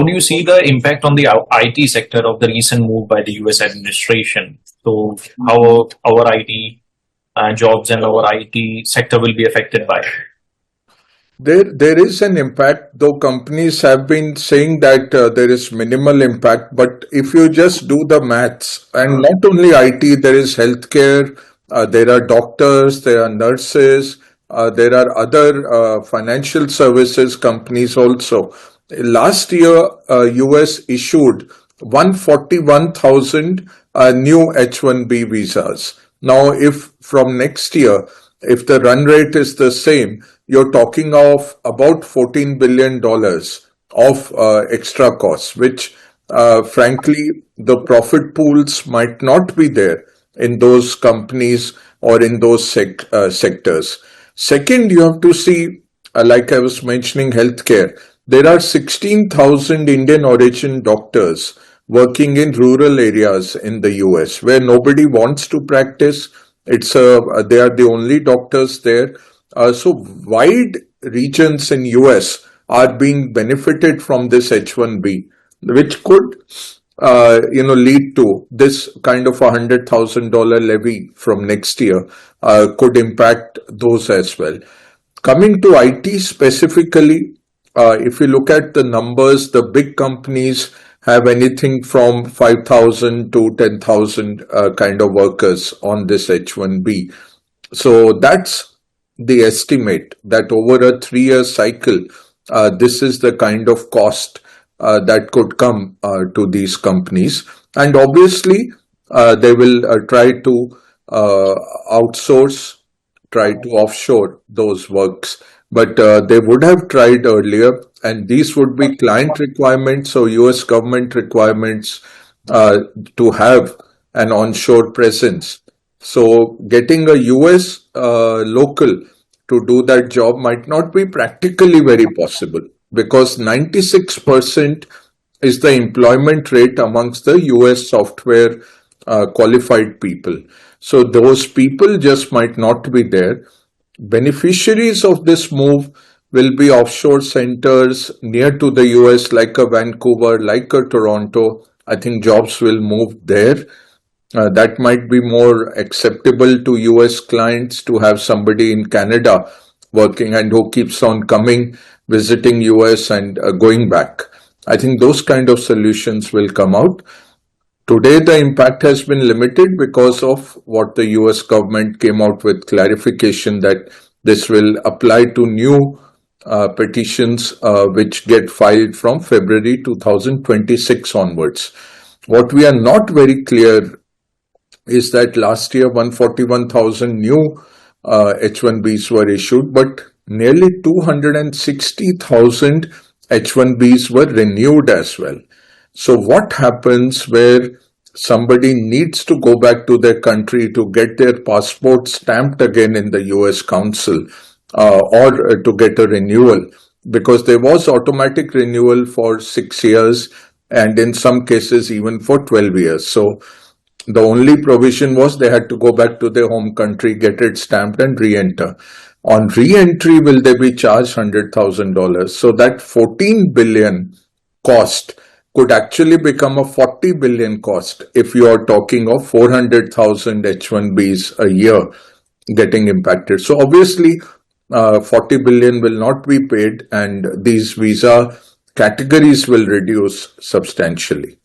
do you see the impact on the IT sector of the recent move by the US administration? So how our IT jobs and our IT sector will be affected by it? There is an impact, though companies have been saying that there is minimal impact. But if you just do the maths, and not only IT, there is healthcare, there are doctors, there are nurses, there are other financial services companies also. Last year, US issued 141,000 new H-1B visas. Now, if from next year, if the run rate is the same, you're talking of about $14 billion of extra costs, which frankly, the profit pools might not be there in those companies or in those sectors. Second, you have to see, like I was mentioning, healthcare. There are 16,000 Indian origin doctors working in rural areas in the US where nobody wants to practice. They are the only doctors there. So wide regions in US are being benefited from this H-1B, which could, lead to this kind of $100,000 levy from next year, could impact those as well. Coming to IT specifically, if you look at the numbers, the big companies have anything from 5,000 to 10,000 kind of workers on this H-1B. So that's the estimate that over a 3-year cycle, this is the kind of cost that could come to these companies. And obviously, they will try to outsource, try to offshore those works. But they would have tried earlier, and these would be client requirements or US government requirements to have an onshore presence. So getting a US local to do that job might not be practically very possible, because 96% is the employment rate amongst the US software qualified people. So those people just might not be there. Beneficiaries of this move will be offshore centers near to the US, like a Vancouver, like a Toronto. I think jobs will move there. That might be more acceptable to US clients to have somebody in Canada working and who keeps on coming, visiting US and going back. I think those kind of solutions will come out. Today, the impact has been limited because of what the US government came out with clarification that this will apply to new petitions which get filed from February 2026 onwards. What we are not very clear is that last year 141,000 new H-1Bs were issued, but nearly 260,000 H-1Bs were renewed as well. So what happens where somebody needs to go back to their country to get their passport stamped again in the US Consul or to get a renewal? Because there was automatic renewal for 6 years and in some cases even for 12 years. So the only provision was they had to go back to their home country, get it stamped and re-enter. On re-entry, will they be charged $100,000? So that 14 billion cost could actually become a 40 billion cost if you are talking of 400,000 H-1Bs a year getting impacted. So obviously, 40 billion will not be paid and these visa categories will reduce substantially.